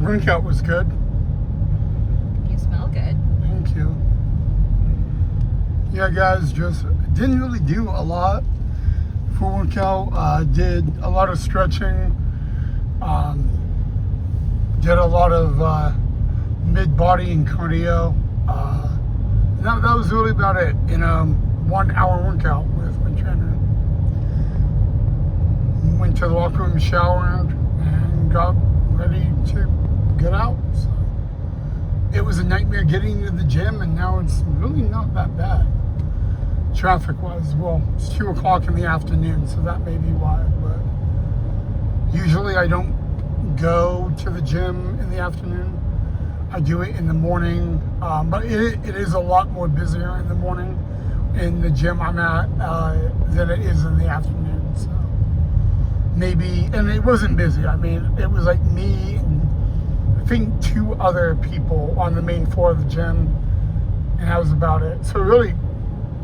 workout was good. You smell good. Thank you. Yeah, guys, just didn't really do a lot for workout. Did a lot of stretching. Did a lot of mid-body and cardio. That was really about it in a 1 hour workout with my trainer. Went to the locker room, showered, and got ready to get out. So it was a nightmare getting to the gym, and now it's really not that bad. Traffic-wise, well, it's 2 o'clock in the afternoon, so that may be why. But usually I don't go to the gym in the afternoon. I do it in the morning, but it is a lot more busier in the morning in the gym I'm at than it is in the afternoon. So maybe, and it wasn't busy. I mean, it was like me and I think 2 other people on the main floor of the gym, and that was about it. So it really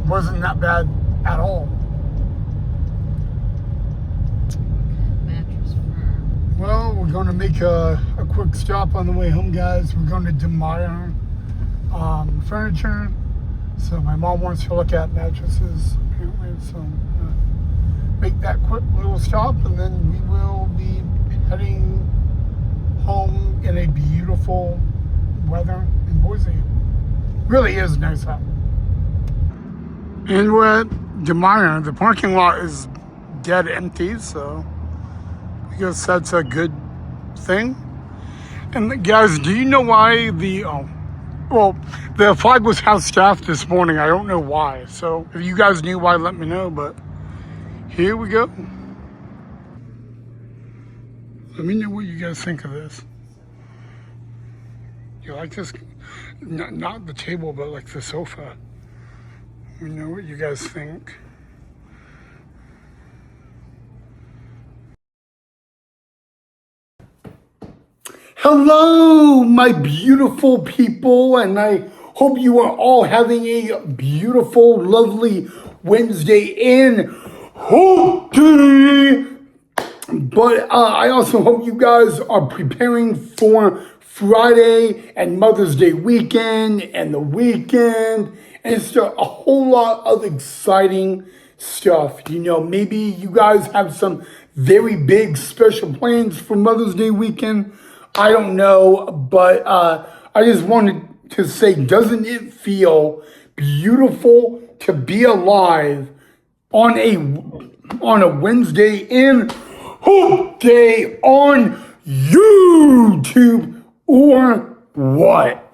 wasn't that bad at all. Mattress Firm. Well, we're going to make a quick stop on the way home, guys. We're going to DeMeyer Furniture. So my mom wants to look at mattresses, apparently. So I'm going to make that quick little stop, and then we will be heading home in a beautiful weather in Boise. Really is nice out. And we're at DeMeyer. The parking lot is dead empty, so I guess that's a good thing. And guys, do you know why the flag was half-staffed this morning? I don't know why. So if you guys knew why, let me know. But here we go. Let me know what you guys think of this. You like this? Not the table, but like the sofa. Let me know what you guys think. Hello, my beautiful people, and I hope you are all having a beautiful, lovely Wednesday in Hump Day. But I also hope you guys are preparing for Friday and Mother's Day weekend and the weekend. And it's just a whole lot of exciting stuff. You know, maybe you guys have some very big special plans for Mother's Day weekend. I don't know, but I just wanted to say, doesn't it feel beautiful to be alive on a Wednesday in Hump Day on YouTube or what?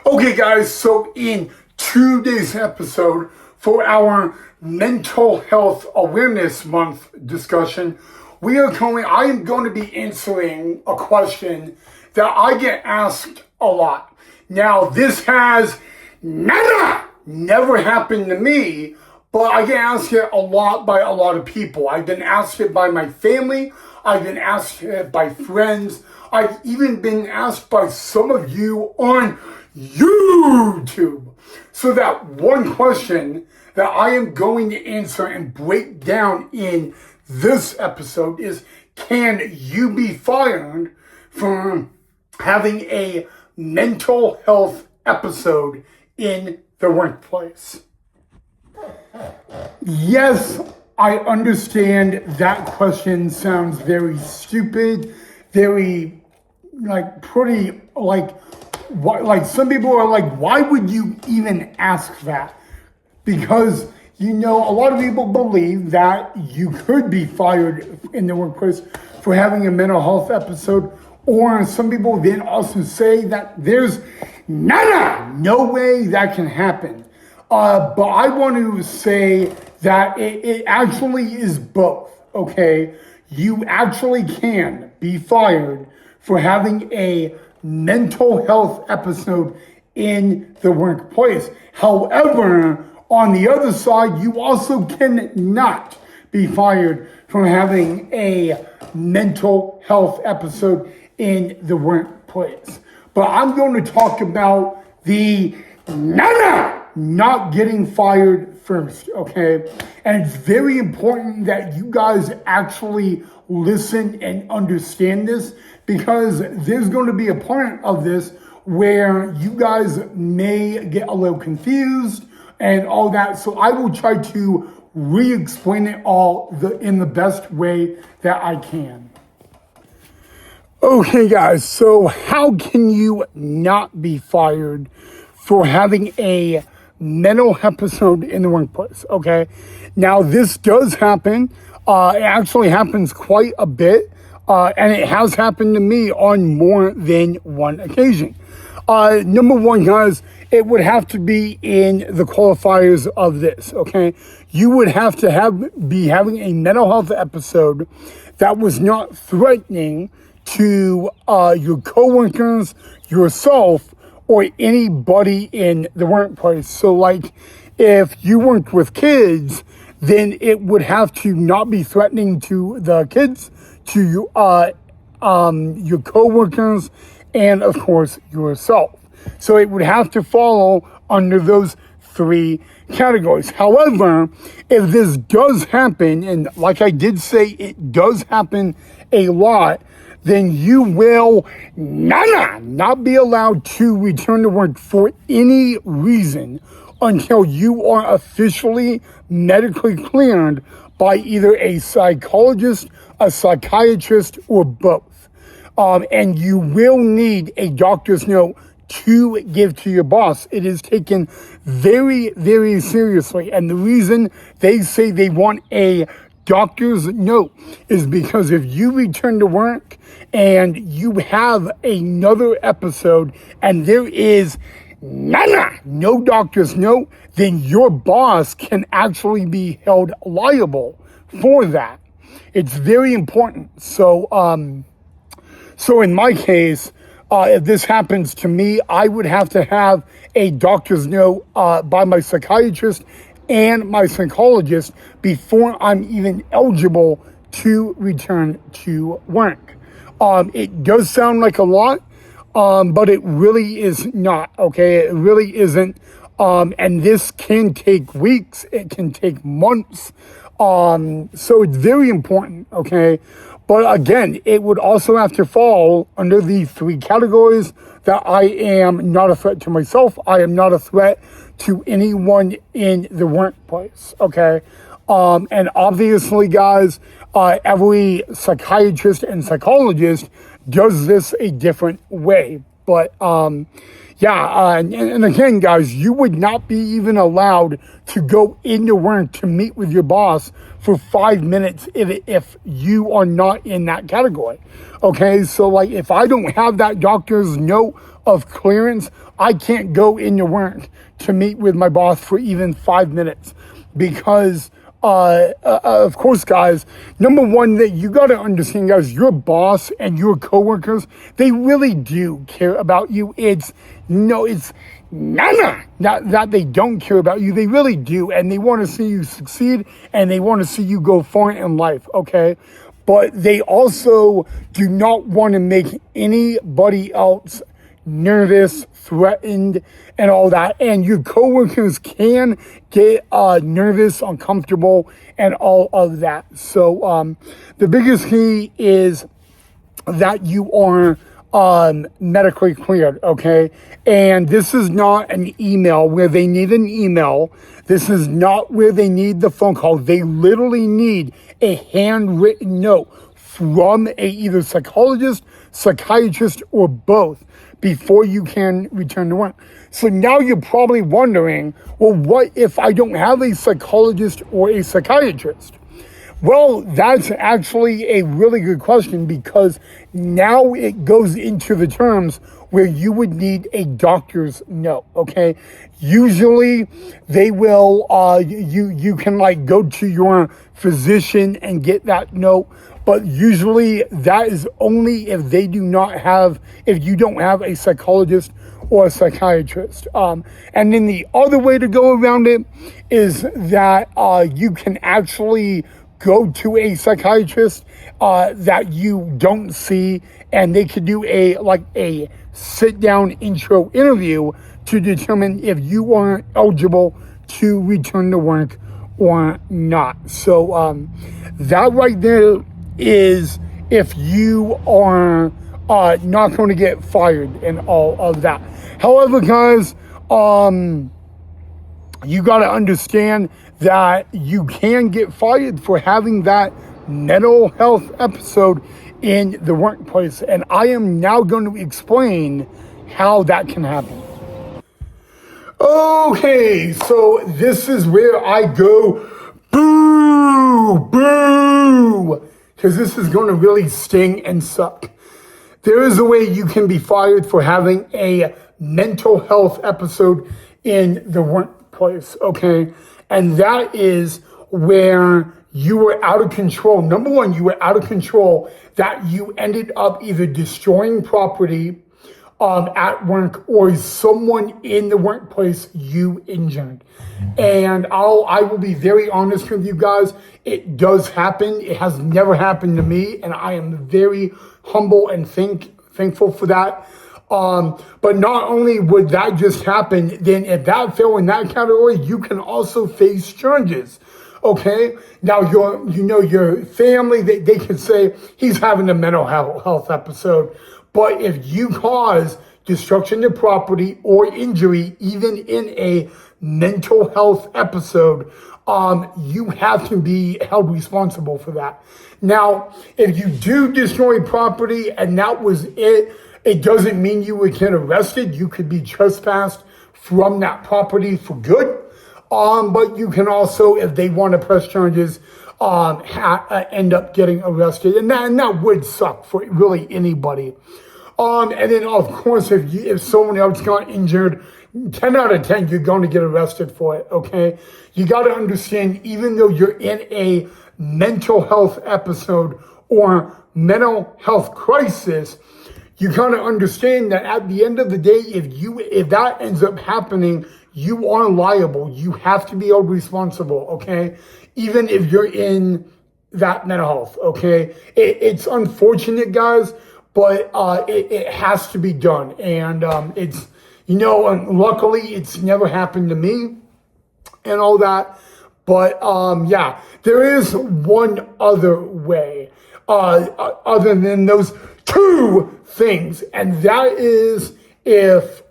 Okay, guys, so in today's episode for our Mental Health Awareness Month discussion, I am going to be answering a question that I get asked a lot. Now, this has never happened to me, but I get asked it a lot by a lot of people. I've been asked it by my family. I've been asked it by friends. I've even been asked by some of you on YouTube. So that one question that I am going to answer and break down in this episode is, can you be fired for having a mental health episode in the workplace? Yes, I understand that question sounds very stupid, very some people are like, why would you even ask that? Because, you know, a lot of people believe that you could be fired in the workplace for having a mental health episode, or some people then also say that there's no way that can happen. But I want to say that it actually is both, okay? You actually can be fired for having a mental health episode in the workplace. However, on the other side, you also cannot be fired from having a mental health episode in the workplace. But I'm going to talk about the not getting fired first, okay? And it's very important that you guys actually listen and understand this, because there's going to be a part of this where you guys may get a little confused and all that. So I will try to re-explain it all in the best way that I can. Okay, guys, so how can you not be fired for having a mental episode in the workplace? Okay, now this does happen. It actually happens quite a bit, and it has happened to me on more than one occasion. Number one, guys, it would have to be in the qualifiers of this, okay? You would have to be having a mental health episode that was not threatening to your coworkers, yourself, or anybody in the workplace. So, like, if you worked with kids, then it would have to not be threatening to the kids, to your coworkers, and of course yourself. So it would have to follow under those three categories. However, if this does happen, and like I did say, it does happen a lot, then you will not be allowed to return to work for any reason until you are officially medically cleared by either a psychologist, a psychiatrist, or both. And you will need a doctor's note to give to your boss. It is taken very, very seriously. And the reason they say they want a doctor's note is because if you return to work and you have another episode and there is no doctor's note, then your boss can actually be held liable for that. It's very important. So in my case, if this happens to me, I would have to have a doctor's note by my psychiatrist and my psychologist before I'm even eligible to return to work. It does sound like a lot, but it really is not, okay? It really isn't. And this can take weeks. It can take months. So it's very important, okay? But again, it would also have to fall under the three categories that I am not a threat to myself. I am not a threat to anyone in the workplace, okay? And obviously, guys, every psychiatrist and psychologist does this a different way. But and again, guys, you would not be even allowed to go into work to meet with your boss for 5 minutes if you are not in that category. Okay, so like if I don't have that doctor's note of clearance, I can't go into work to meet with my boss for even 5 minutes because of course, guys, number one, that you got to understand, guys, your boss and your coworkers, they really do care about you. It's not that they don't care about you. They really do. And they want to see you succeed and they want to see you go far in life. Okay. But they also do not want to make anybody else nervous, threatened, and all that. And your coworkers can get nervous, uncomfortable, and all of that. So the biggest key is that you are medically cleared, okay? And this is not an email where they need an email. This is not where they need the phone call. They literally need a handwritten note from either psychologist, psychiatrist, or both before you can return to work. So now you're probably wondering, well, what if I don't have a psychologist or a psychiatrist? Well, that's actually a really good question because now it goes into the terms where you would need a doctor's note, okay? Usually they will, you can like go to your physician and get that note, but usually that is only if if you don't have a psychologist or a psychiatrist. And then the other way to go around it is that you can actually go to a psychiatrist that you don't see, and they could do a sit-down intro interview to determine if you are eligible to return to work or not. So that right there is if you are not going to get fired and all of that. However, guys, you got to understand that you can get fired for having that mental health episode in the workplace. And I am now going to explain how that can happen. Okay, so this is where I go, boo, boo, because this is going to really sting and suck. There is a way you can be fired for having a mental health episode in the workplace, okay? And that is where you were out of control. Number one, you were out of control, that you ended up either destroying property at work or someone in the workplace you injured. And I will be very honest with you guys. It does happen. It has never happened to me, and I am very humble and thankful for that. But not only would that just happen, then if that fell in that category, you can also face charges. Okay, now your family, they can say he's having a mental health episode. But if you cause destruction to property or injury, even in a mental health episode, you have to be held responsible for that. Now, if you do destroy property and that was it, it doesn't mean you would get arrested. You could be trespassed from that property for good. But you can also, if they want to press charges, end up getting arrested. And that would suck for really anybody. And then, of course, if someone else got injured, 10 out of 10, you're going to get arrested for it, okay? You got to understand, even though you're in a mental health episode or mental health crisis, you got to understand that at the end of the day, if that ends up happening, you are liable. You have to be held responsible, okay? Even if you're in that mental health, okay? It's unfortunate, guys, but it has to be done. And it's, luckily it's never happened to me and all that. But yeah, there is one other way other than those two things. And that is if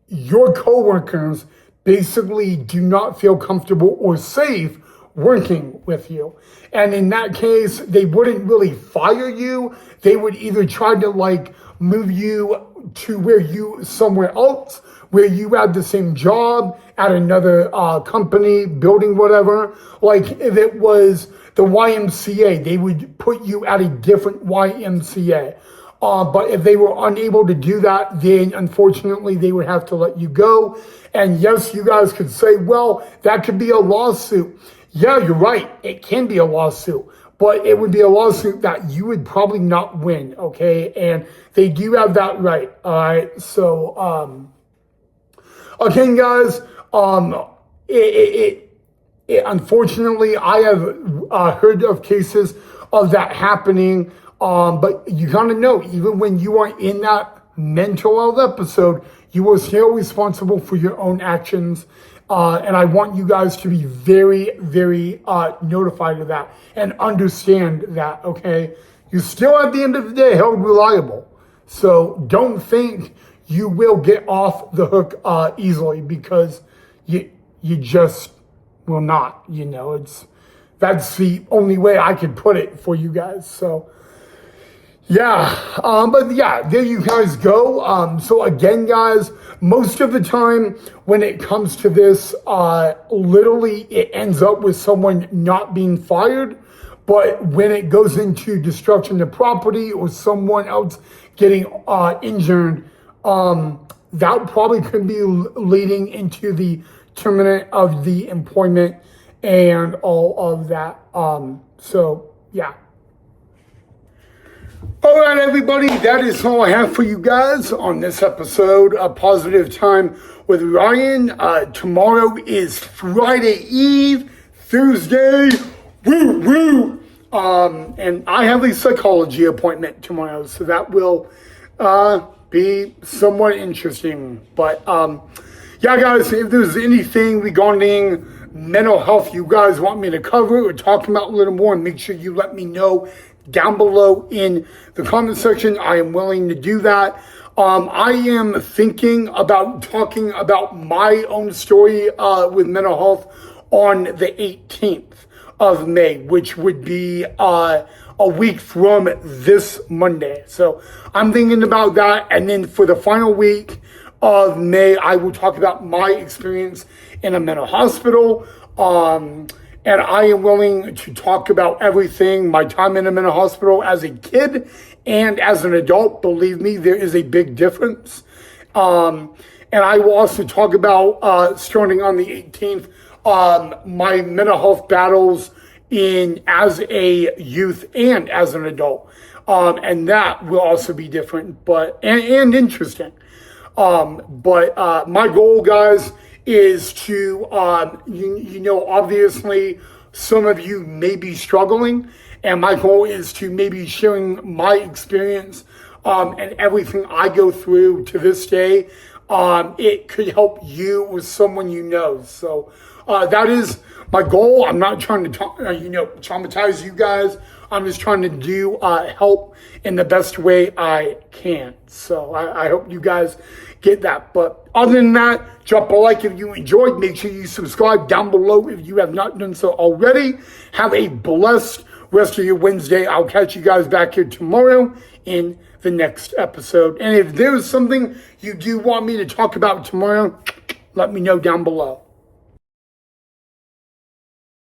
your coworkers basically do not feel comfortable or safe working with you. And in that case, they wouldn't really fire you. They would either try to move you to somewhere else where you had the same job at another company, building, whatever. Like if it was the YMCA, they would put you at a different YMCA. But if they were unable to do that, then unfortunately they would have to let you go. And yes, you guys could say, well, that could be a lawsuit. Yeah, you're right. It can be a lawsuit, but it would be a lawsuit that you would probably not win. Okay. And they do have that right. All right. So, again, guys, unfortunately, I have heard of cases of that happening. But you gotta know, even when you are in that mental health episode, you are still responsible for your own actions. And I want you guys to be very, very notified of that and understand that, okay? You're still, at the end of the day, held reliable. So don't think you will get off the hook easily, because you just will not, that's the only way I can put it for you guys. So yeah, but yeah, there you guys go. So again, guys, most of the time when it comes to this, literally it ends up with someone not being fired. But when it goes into destruction of property or someone else getting injured, that probably could be leading into the termination of the employment and all of that. So yeah. All right, everybody, that is all I have for you guys on this episode of Positive Time with Ryan. Tomorrow is Friday Eve, Thursday, woo, woo. And I have a psychology appointment tomorrow, so that will be somewhat interesting. But yeah, guys, if there's anything regarding mental health you guys want me to cover or talk about a little more, make sure you let me know down below in the comment section. I am willing to do that. I am thinking about talking about my own story with mental health on the 18th of May, which would be a week from this Monday. So I'm thinking about that. And then for the final week of May, I will talk about my experience in a mental hospital. And I am willing to talk about everything, my time in a mental hospital as a kid and as an adult. Believe me, there is a big difference. And I will also talk about, starting on the 18th, my mental health battles as a youth and as an adult. And that will also be different, and interesting. But my goal, guys, is to, obviously some of you may be struggling, and my goal is to maybe sharing my experience, and everything I go through to this day. It could help you or someone you know. So, that is my goal. I'm not trying to, traumatize you guys. I'm just trying to do, help in the best way I can. So I hope you guys get that. But other than that, drop a like if you enjoyed. Make sure you subscribe down below if you have not done so already. Have a blessed rest of your Wednesday. I'll catch you guys back here tomorrow in the next episode. And if there's something you do want me to talk about tomorrow, let me know down below.